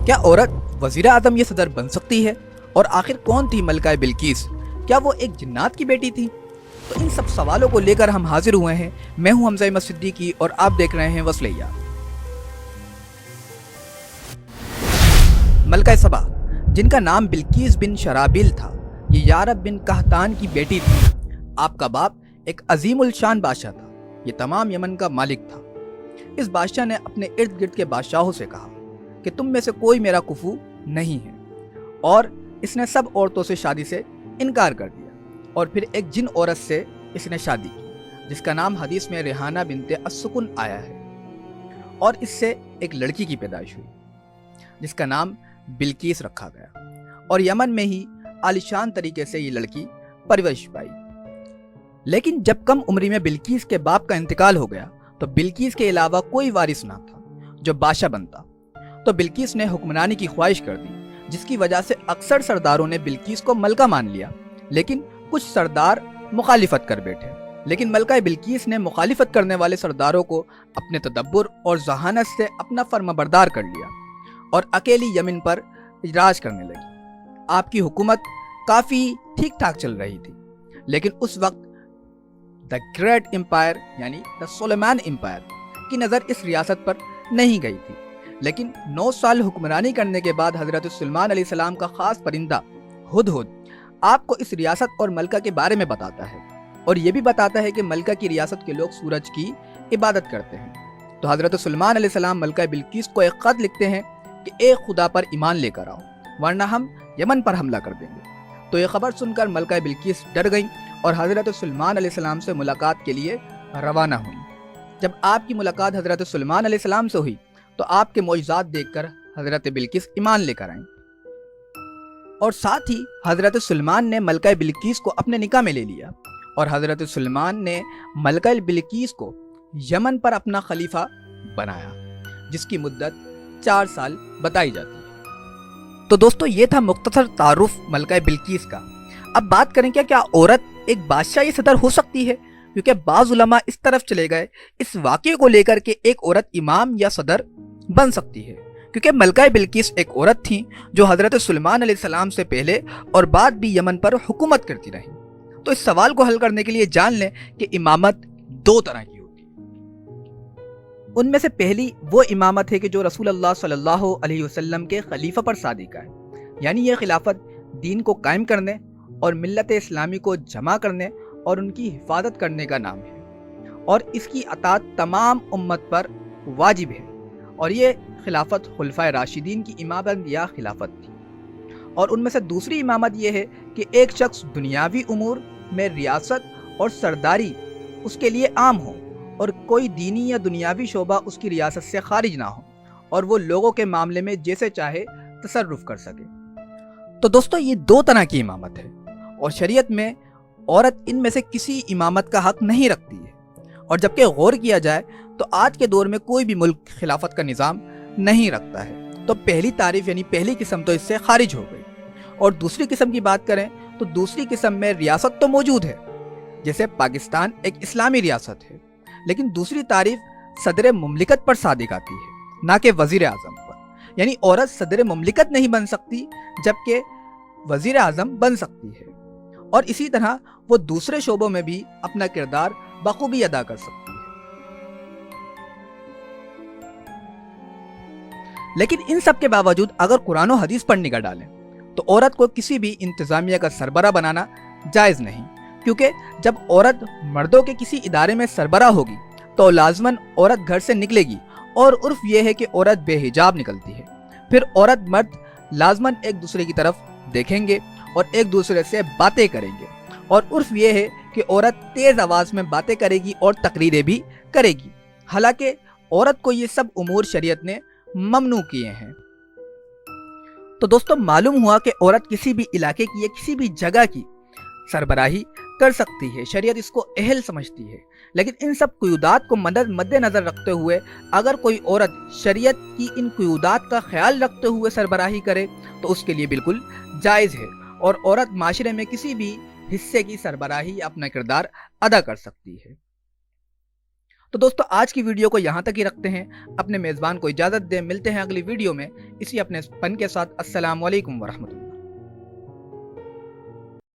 کیا عورت وزیر اعظم یا صدر بن سکتی ہے؟ اور آخر کون تھی ملکہ بلقیس؟ کیا وہ ایک جنات کی بیٹی تھی؟ تو ان سب سوالوں کو لے کر ہم حاضر ہوئے ہیں۔ میں ہوں حمزہ احمد صدیقی اور آپ دیکھ رہے ہیں وصلیہ۔ ملکہ سبا، جن کا نام بلقیس بن شرابیل تھا، یہ یارب بن قحطان کی بیٹی تھی۔ آپ کا باپ ایک عظیم الشان بادشاہ تھا، یہ تمام یمن کا مالک تھا۔ اس بادشاہ نے اپنے ارد گرد کے بادشاہوں سے کہا کہ تم میں سے کوئی میرا کفو نہیں ہے، اور اس نے سب عورتوں سے شادی سے انکار کر دیا، اور پھر ایک جن عورت سے اس نے شادی کی جس کا نام حدیث میں ریحانہ بنت السکن آیا ہے، اور اس سے ایک لڑکی کی پیدائش ہوئی جس کا نام بلقیس رکھا گیا، اور یمن میں ہی عالیشان طریقے سے یہ لڑکی پرورش پائی۔ لیکن جب کم عمری میں بلقیس کے باپ کا انتقال ہو گیا تو بلقیس کے علاوہ کوئی وارث نہ تھا جو بادشاہ بنتا، تو بلقیس نے حکمرانی کی خواہش کر دی، جس کی وجہ سے اکثر سرداروں نے بلقیس کو ملکہ مان لیا، لیکن کچھ سردار مخالفت کر بیٹھے۔ لیکن ملکہ بلقیس نے مخالفت کرنے والے سرداروں کو اپنے تدبر اور ذہانت سے اپنا فرمانبردار کر لیا اور اکیلی یمن پر راج کرنے لگی۔ آپ کی حکومت کافی ٹھیک ٹھاک چل رہی تھی، لیکن اس وقت دا گریٹ امپائر یعنی دا سلیمان امپائر کی نظر اس ریاست پر نہیں گئی تھی۔ لیکن 9 سال حکمرانی کرنے کے بعد حضرت سلیمان علیہ السلام کا خاص پرندہ ہدہد آپ کو اس ریاست اور ملکہ کے بارے میں بتاتا ہے، اور یہ بھی بتاتا ہے کہ ملکہ کی ریاست کے لوگ سورج کی عبادت کرتے ہیں۔ تو حضرت سلیمان علیہ السلام ملکہ بلقیس کو ایک خط لکھتے ہیں کہ ایک خدا پر ایمان لے کر آؤ، ورنہ ہم یمن پر حملہ کر دیں گے۔ تو یہ خبر سن کر ملکہ بلقیس ڈر گئیں اور حضرت سلیمان علیہ السلام سے ملاقات کے لیے روانہ ہوئیں۔ جب آپ کی ملاقات حضرت سلیمان علیہ السلام سے ہوئی تو آپ کے معجزات دیکھ کر حضرت بلقیس ایمان لے کر آئیں، اور ساتھ ہی حضرت سلیمان نے ملکہ بلقیس کو اپنے نکاح میں لے لیا، اور حضرت سلیمان نے ملکہ بلقیس کو یمن پر اپنا خلیفہ بنایا، جس کی مدت 4 سال بتائی جاتی ہے۔ تو دوستو، یہ تھا مختصر تعارف ملکہ بلقیس کا۔ اب بات کریں کیا عورت ایک بادشاہ یا صدر ہو سکتی ہے؟ کیونکہ بعض علماء اس طرف چلے گئے اس واقعے کو لے کر کہ ایک عورت امام یا صدر بن سکتی ہے، کیونکہ ملکہ بلقیس ایک عورت تھیں جو حضرت سلیمان علیہ السلام سے پہلے اور بعد بھی یمن پر حکومت کرتی رہیں۔ تو اس سوال کو حل کرنے کے لیے جان لیں کہ امامت 2 طرح کی ہوتی ہے۔ ان میں سے پہلی وہ امامت ہے کہ جو رسول اللہ صلی اللہ علیہ وسلم کے خلیفہ پر صادقہ ہے، یعنی یہ خلافت دین کو قائم کرنے اور ملت اسلامی کو جمع کرنے اور ان کی حفاظت کرنے کا نام ہے، اور اس کی اطاعت تمام امت پر واجب ہے، اور یہ خلافت خلفائے راشدین کی امامت یا خلافت تھی۔ اور ان میں سے دوسری امامت یہ ہے کہ ایک شخص دنیاوی امور میں ریاست اور سرداری اس کے لیے عام ہو، اور کوئی دینی یا دنیاوی شعبہ اس کی ریاست سے خارج نہ ہو، اور وہ لوگوں کے معاملے میں جیسے چاہے تصرف کر سکے۔ تو دوستو، یہ 2 طرح کی امامت ہے، اور شریعت میں عورت ان میں سے کسی امامت کا حق نہیں رکھتی ہے۔ اور جبکہ غور کیا جائے تو آج کے دور میں کوئی بھی ملک خلافت کا نظام نہیں رکھتا ہے، تو پہلی تعریف یعنی پہلی قسم تو اس سے خارج ہو گئی۔ اور دوسری قسم کی بات کریں تو دوسری قسم میں ریاست تو موجود ہے، جیسے پاکستان ایک اسلامی ریاست ہے، لیکن دوسری تعریف صدر مملکت پر صادق آتی ہے، نہ کہ وزیر اعظم پر۔ یعنی عورت صدر مملکت نہیں بن سکتی، جبکہ وزیر اعظم بن سکتی ہے، اور اسی طرح وہ دوسرے شعبوں میں بھی اپنا کردار بخوبی ادا کر سکتی ہے۔ لیکن ان سب کے باوجود اگر قرآن و حدیث پر نگاہ ڈالیں تو عورت کو کسی بھی انتظامیہ کا سربراہ بنانا جائز نہیں، کیونکہ جب عورت مردوں کے کسی ادارے میں سربراہ ہوگی تو لازماً عورت گھر سے نکلے گی، اور عرف یہ ہے کہ عورت بے حجاب نکلتی ہے۔ پھر عورت مرد لازماً ایک دوسرے کی طرف دیکھیں گے اور ایک دوسرے سے باتیں کریں گے، اور عرف یہ ہے کہ عورت تیز آواز میں باتیں کرے گی اور تقریریں بھی کرے گی، حالانکہ عورت کو یہ سب امور شریعت نے ممنوع کیے ہیں۔ تو دوستو، معلوم ہوا کہ عورت کسی بھی علاقے کی یا کسی بھی جگہ کی سربراہی کر سکتی ہے، شریعت اس کو اہل سمجھتی ہے۔ لیکن ان سب قیودات کو مد نظر رکھتے ہوئے اگر کوئی عورت شریعت کی ان قیودات کا خیال رکھتے ہوئے سربراہی کرے تو اس کے لیے بالکل جائز ہے، اور عورت معاشرے میں کسی بھی حصے کی سربراہی اپنا کردار ادا کر سکتی ہے۔ تو دوستو آج کی ویڈیو کو یہاں تک ہی رکھتے ہیں، اپنے میزبان کو اجازت دیں، ملتے ہیں اگلی ویڈیو میں اسی اپنے پن کے ساتھ۔ السلام علیکم ورحمۃ اللہ۔